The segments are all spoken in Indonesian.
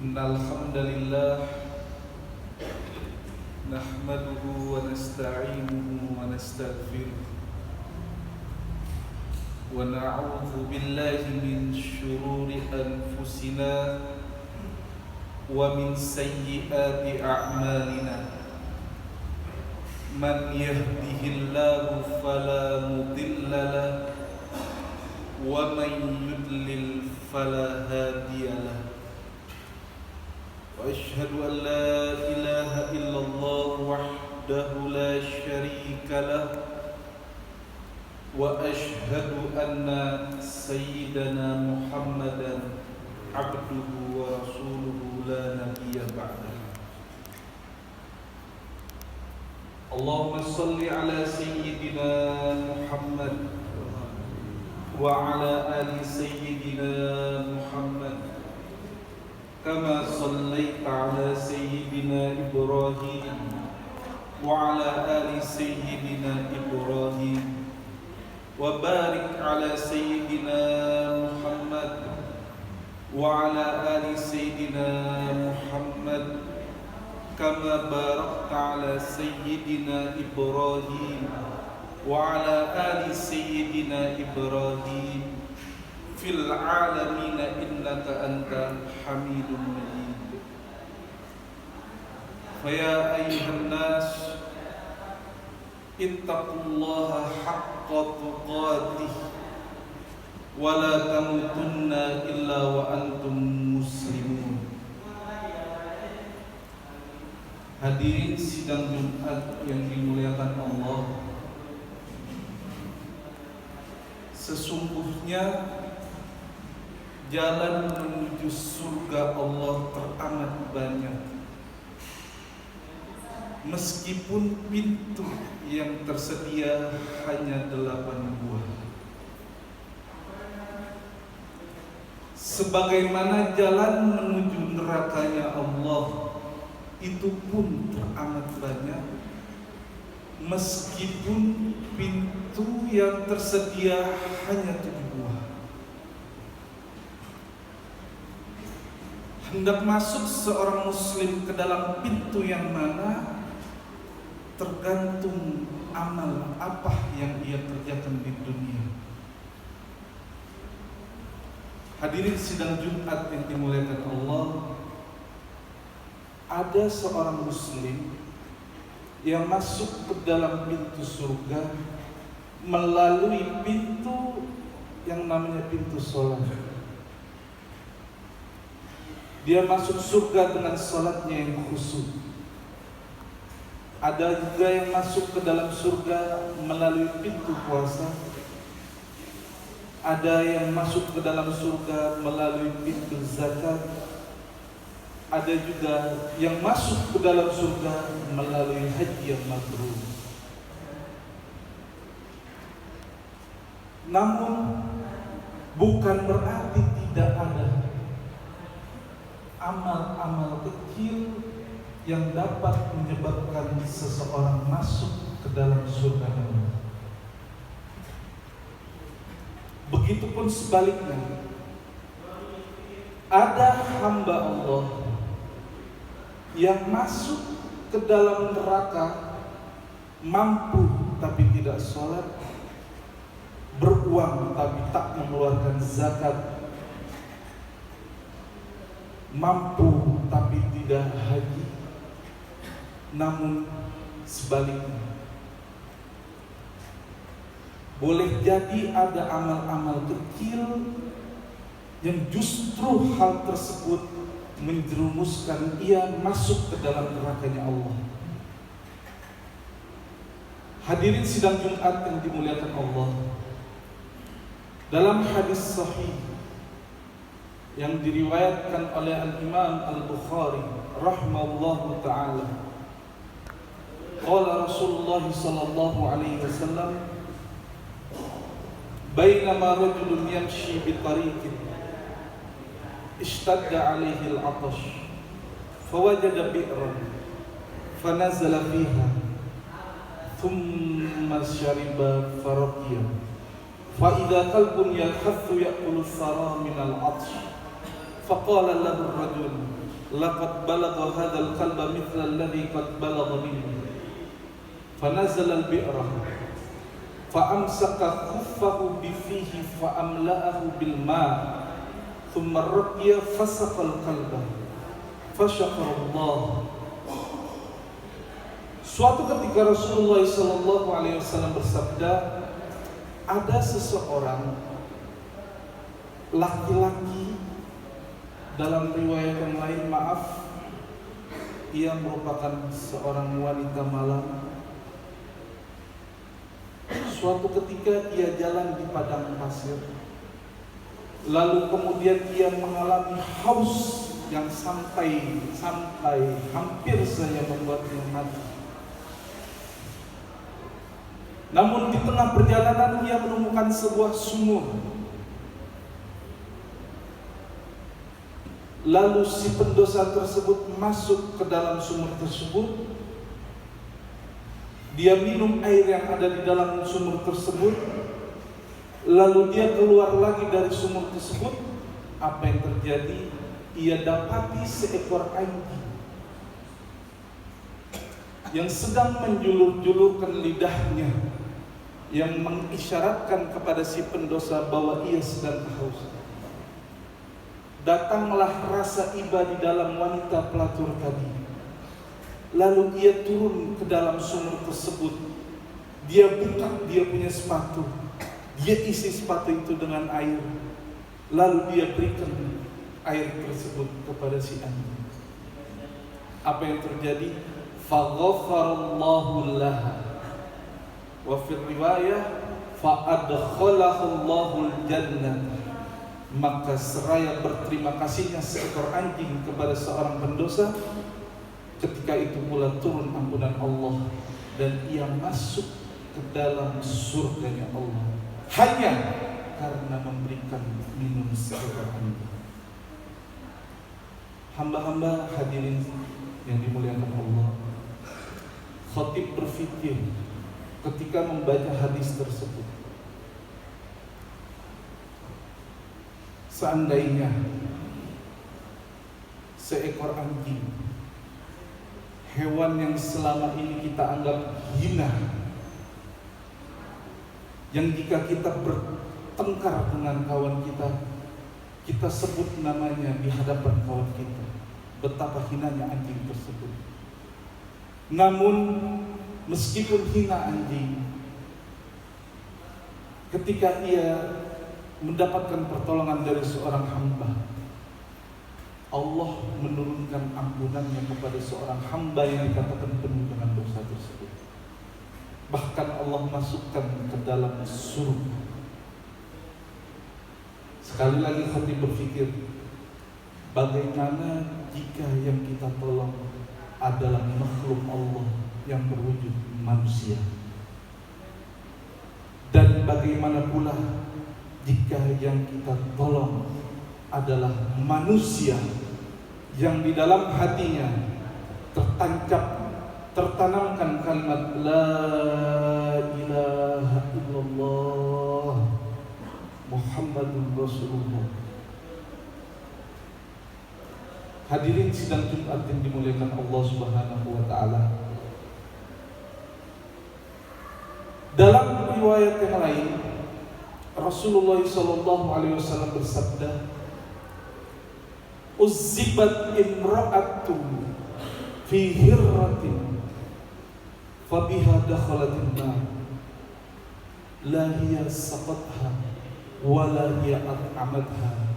إن الحمد لله نحمده ونستعينه ونستغفره ونعوذ بالله من شرور أنفسنا ومن سيئات أعمالنا من يهده الله فلا مضل له ومن يضلل فلا هادي له وأشهد أن لا إله إلا الله وحده لا شريك له وأشهد أن سيدنا محمدا عبده ورسوله لا نبي بعده. اللهم صل على سيدنا محمد وعلى آل سيدنا محمد كما صليت على سيدنا إبراهيم وعلى آل سيدنا إبراهيم وبارك على سيدنا محمد وعلى آل سيدنا محمد كما باركت على سيدنا إبراهيم وعلى آل سيدنا إبراهيم في العالمين إنك أنت حميد مجيد. فيا أيها الناس اتقوا الله حق تقاته ولا تموتن إلا وأنتم مسلمون. Hadirin sidang Jumat yang dimuliakan Allah, sesungguhnya jalan menuju surga Allah teramat banyak, meskipun pintu yang tersedia hanya 8 buah. Sebagaimana jalan menuju nerakanya Allah itu pun teramat banyak, meskipun pintu yang tersedia hanya 7 buah. Hendak masuk seorang muslim ke dalam pintu yang mana tergantung amal apa yang ia kerjakan di dunia. Hadirin sidang Jumat yang dimuliakan Allah, ada seorang muslim yang masuk ke dalam pintu surga melalui pintu yang namanya pintu sholat. Dia masuk surga dengan sholatnya yang khusyuk. Ada juga yang masuk ke dalam surga melalui pintu puasa. Ada yang masuk ke dalam surga melalui pintu zakat. Ada juga yang masuk ke dalam surga melalui haji yang mabrur. Namun bukan berarti tidak ada amal-amal kecil yang dapat menyebabkan seseorang masuk ke dalam surga Allah. Begitupun sebaliknya, ada hamba Allah yang masuk ke dalam neraka mampu tapi tidak sholat, beruang tapi tak mengeluarkan zakat, mampu tapi tidak haji. Namun sebaliknya, boleh jadi ada amal-amal kecil yang justru hal tersebut menjerumuskan ia masuk ke dalam nerakanya Allah. Hadirin sidang Jumat yang dimuliakan Allah, dalam hadis sahih yang diriwayatkan oleh Al-Imam Al-Bukhari rahimahullahu ta'ala, qala Rasulullah sallallahu alaihi wasallam, bainama rajulun yamshi bi tariqin ishtadda alaihi al-'atash fawajada bi'ran fanazala fiha thumma shariba faraqiya fa idza qalbun yalhathu ya'kulu thara min al-'atsh faqala lahu ar-rajul laqad balagha hadzal qalba mithla alladhi qad balagha minni fanazala al-bi'ra fa'amsaka khuffahu bifihi fa'amla'ahu bil ma' thumma raqiya fasaqal qalba fasyakarallah. Suatu ketika Rasulullah SAW bersabda, ada seseorang laki-laki, dalam riwayat yang lain ia merupakan seorang wanita malam. Suatu ketika ia jalan di padang pasir, lalu kemudian ia mengalami haus yang sampai hampir saja membuatnya mati. Namun di tengah perjalanan ia menemukan sebuah sumur. Lalu si pendosa tersebut masuk ke dalam sumur tersebut. Dia minum air yang ada di dalam sumur tersebut. Lalu dia keluar lagi dari sumur tersebut. Apa yang terjadi? Ia dapati seekor anjing yang sedang menjulur-julurkan lidahnya, yang mengisyaratkan kepada si pendosa bahwa ia sedang haus. Datanglah rasa iba di dalam wanita pelacur tadi. Lalu ia turun ke dalam sumur tersebut. Dia buka dia punya sepatu. Dia isi sepatu itu dengan air. Lalu dia berikan air tersebut kepada si anjing. Apa yang terjadi? Faghafarallahu laha. Wa fi riwayah fa'adkhalahullahu al-jannah. Maka seraya berterima kasihnya seekor anjing kepada seorang pendosa, ketika itu pula turun ampunan Allah dan ia masuk ke dalam surganya Allah hanya karena memberikan minum seekor anjing. Hamba-hamba hadirin yang dimuliakan Allah, khatib berfikir ketika membaca hadis tersebut, seandainya seekor anjing, hewan yang selama ini kita anggap hina, yang jika kita bertengkar dengan kawan kita sebut namanya di hadapan kawan kita, betapa hinanya anjing tersebut. Namun meskipun hina anjing, ketika ia mendapatkan pertolongan dari seorang hamba, Allah menurunkan ampunannya kepada seorang hamba yang dikatakan penuh dengan dosa tersebut. Bahkan Allah masukkan ke dalam surga. Sekali lagi hati berpikir, bagaimana jika yang kita tolong adalah makhluk Allah yang berwujud manusia? Dan bagaimana pula jika yang kita tolong adalah manusia yang di dalam hatinya tertanamkan kalimat La ilaha illallah Muhammadun Rasulullah. Hadirin sidang Jumat yang dimuliakan Allah Subhanahu wa ta'ala, dalam riwayat yang lain Rasulullah SAW bersabda, Uzzibat imra'atun fi hirratin fabiha dakhalatin nar la hiya saqatha wa la hiya at'amatha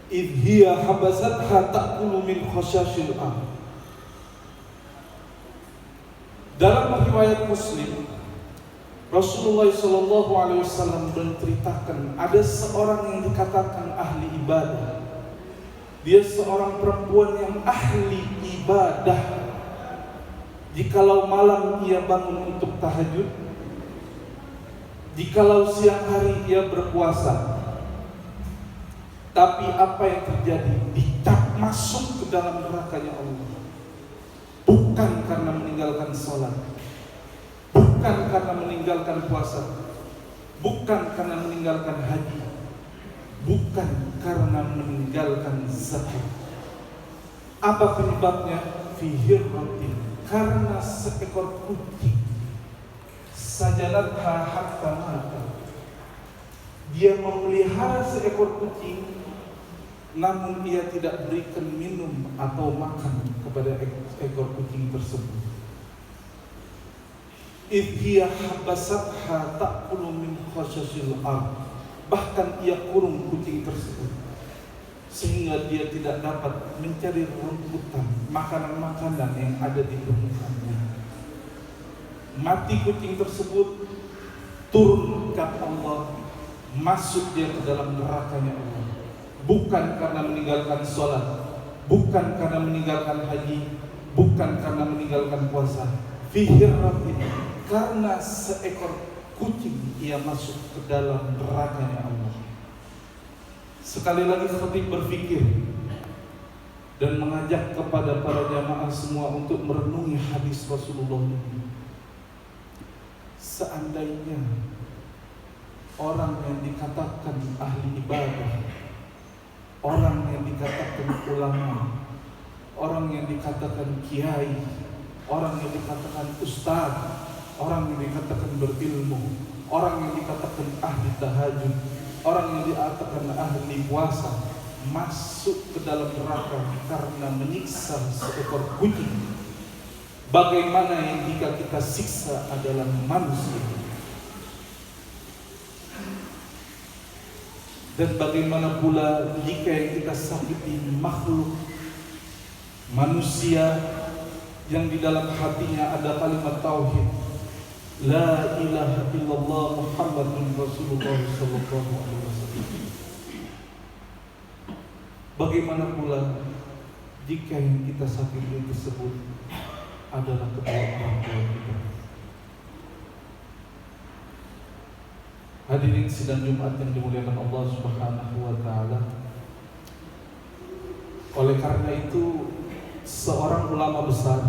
idh hiya habasatha ta'kulu min khashashil ard. Dalam riwayat Muslim, Rasulullah SAW menceritakan ada seorang yang dikatakan ahli ibadah. Dia seorang perempuan yang ahli ibadah. Jikalau malam ia bangun untuk tahajud, jikalau siang hari ia berpuasa. Tapi apa yang terjadi? Dicap masuk ke dalam nerakanya Allah. Bukan karena meninggalkan sholat, bukan karena meninggalkan puasa, bukan karena meninggalkan haji, bukan karena meninggalkan zakat. Apa penyebabnya? Fi hirratin, karena seekor kucing. Sajalatha hatta mata. Dia memelihara seekor kucing, namun ia tidak berikan minum atau makan kepada ekor kucing tersebut. Idh hiya habasatha ta'kulu min khashasil ard. Bahkan ia kurung kucing tersebut sehingga dia tidak dapat mencari rumputan, makanan-makanan yang ada di permukaannya. Mati kucing tersebut, turunkan Allah, masuk dia ke dalam nerakanya Allah. Bukan karena meninggalkan sholat, bukan karena meninggalkan haji, bukan karena meninggalkan puasa. Fihirratin, karena seekor kucing ia masuk ke dalam nerakanya Allah. Sekali lagi khatib berpikir dan mengajak kepada para jamaah semua untuk merenungi hadis Rasulullah ini. Seandainya orang yang dikatakan ahli ibadah, orang yang dikatakan ulama, orang yang dikatakan kiai, orang yang dikatakan ustaz, orang yang dikatakan berilmu, orang yang dikatakan ahli tahajud, orang yang dikatakan ahli puasa, masuk ke dalam neraka karena menyiksa seekor kucing. Bagaimana yang jika kita siksa adalah manusia? Dan bagaimana pula jika yang kita sakiti makhluk manusia yang di dalam hatinya ada kalimat tauhid, la ilaha illallah Muhammadun Rasulullah sallallahu alaihi wasallam. Bagaimana pula jika yang kita sakiti tersebut adalah kedua orang tua kita. Hadirin sidang Jumat yang dimuliakan Allah Subhanahu wa taala. Oleh karena itu, seorang ulama besar,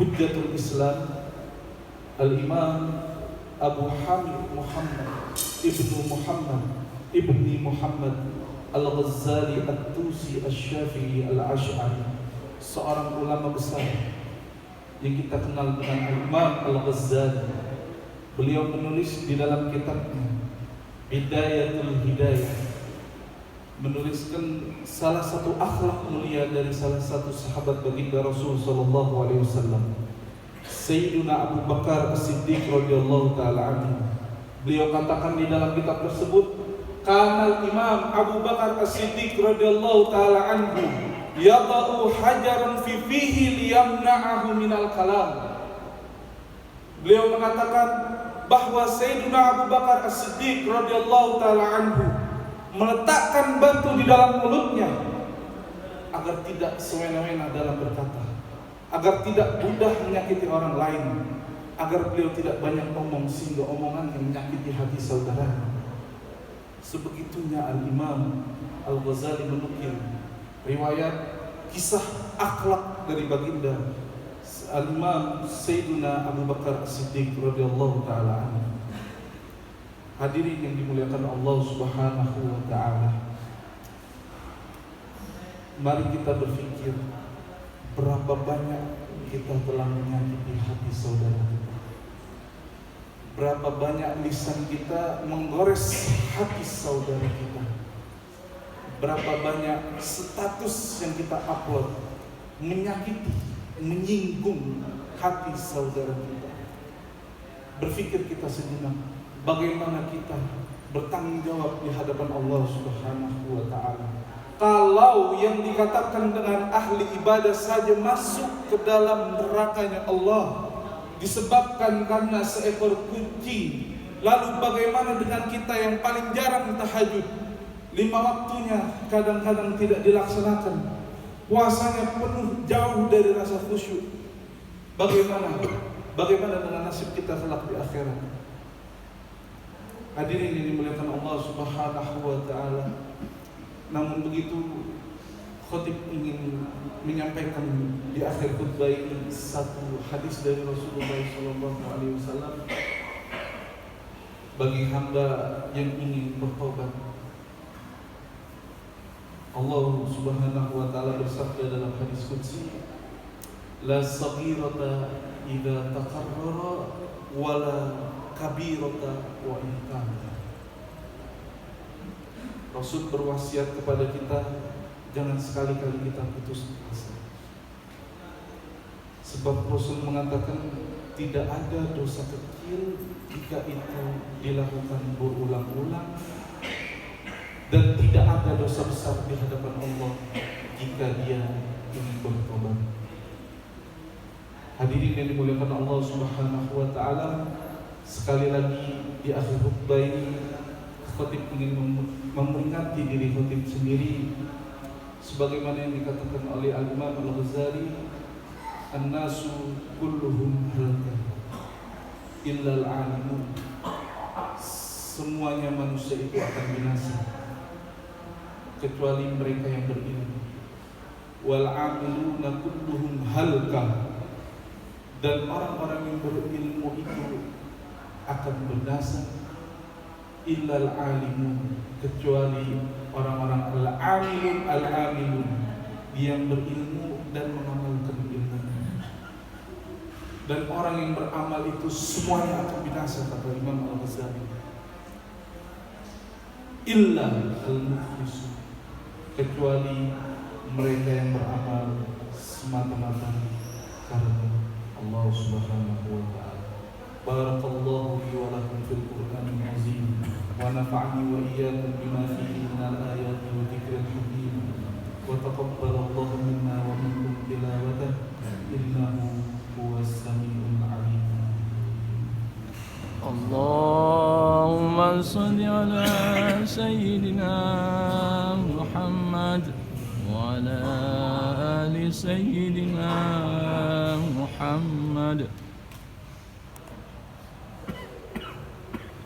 Hujjatul Islam, Al-Imam Abu Hamid Muhammad ibni Muhammad Al-Ghazali At-Tusi Asy-Syafi'i Al-Asy'ari, seorang ulama besar yang kita kenal dengan Al-Imam Al-Ghazali. Beliau menulis di dalam kitabnya Bidayatul Hidayah, menuliskan salah satu akhlak mulia dari salah satu sahabat baginda Rasul sallallahu alaihi wasallam, Sayyiduna Abu Bakar As-Siddiq radhiyallahu taala anhu. Beliau katakan di dalam kitab tersebut, Kanal Imam Abu Bakar As-Siddiq radhiyallahu taala anhu yada'u hajaran fi fihi liyamna'ahu minal kalam. Beliau mengatakan bahwa Sayyiduna Abu Bakar As-Siddiq radhiyallahu taala anhu meletakkan batu di dalam mulutnya agar tidak sewena-wena dalam berkata, agar tidak mudah menyakiti orang lain, agar beliau tidak banyak omong sehingga omongan yang menyakiti hati saudara. Sebegitunya Al-Imam Al-Ghazali menukil riwayat kisah akhlak dari baginda Al-Imam Sayyiduna Abu Bakar As-Siddiq radhiyallahu taala anhu. Hadirin yang dimuliakan Allah Subhanahu wa taala, mari kita berpikir berapa banyak kita telah menyakiti hati saudara kita. Berapa banyak lisan kita menggores hati saudara kita. Berapa banyak status yang kita upload menyakiti, menyinggung hati saudara kita. Berpikir kita sejenak, bagaimana kita bertanggung jawab di hadapan Allah Subhanahu wa taala. Kalau yang dikatakan dengan ahli ibadah saja masuk ke dalam nerakanya Allah disebabkan karena seekor kucing, lalu bagaimana dengan kita yang paling jarang tahajud, 5 waktunya kadang-kadang tidak dilaksanakan, puasanya penuh jauh dari rasa khusyuk. Bagaimana dengan nasib kita kelak di akhirat? Hadirin yang dimuliakan Allah Subhanahu wa taala. Namun begitu, khatib ingin menyampaikan di akhir khutbah ini satu hadis dari Rasulullah SAW bagi hamba yang ingin bertobat. Allah Subhanahu wa taala bersabda dalam hadis qudsi, la saghirata idza taqarrara wala kabirata wa intanta. Rasul berwasiat kepada kita, jangan sekali-kali kita putus asa. Sebab Rasul mengatakan tidak ada dosa kecil jika itu dilakukan berulang-ulang, dan tidak ada dosa besar di hadapan Allah jika dia ingin bertobat. Hadirin yang dimuliakan Allah Subhanahu wa taala, sekali lagi di akhir khutbah ini khatib ingin memperingati diri khatib sendiri sebagaimana yang dikatakan oleh Al-Imam Al-Ghazali, an-nasu kulluhum halaka illa al-alimun. Semuanya manusia itu akan binasa kecuali mereka yang berilmu. Wal 'amiluna kulluhum halaka, dan orang-orang yang berilmu itu akan binasa illal alimun, kecuali orang-orang al-amilun yang berilmu dan mengamalkan ilmu. Dan orang yang beramal itu semuanya akan binasa, kata Imam Al-Ghazali. Illa al-muflisun, kecuali mereka yang beramal semata-mata karena Allah Subhanahu wa taala. Barakallahu li wa lakum fil Qur'anil azim wa nafa'ani wa iyyakum bima fihi minal ayati wa dzikril hakim wa taqabbalallahu minna wa minkum tilawatan innahu huwas samiul alim. Allahumma shalli ala sayyidina Muhammad wa ala ali sayyidina Muhammad.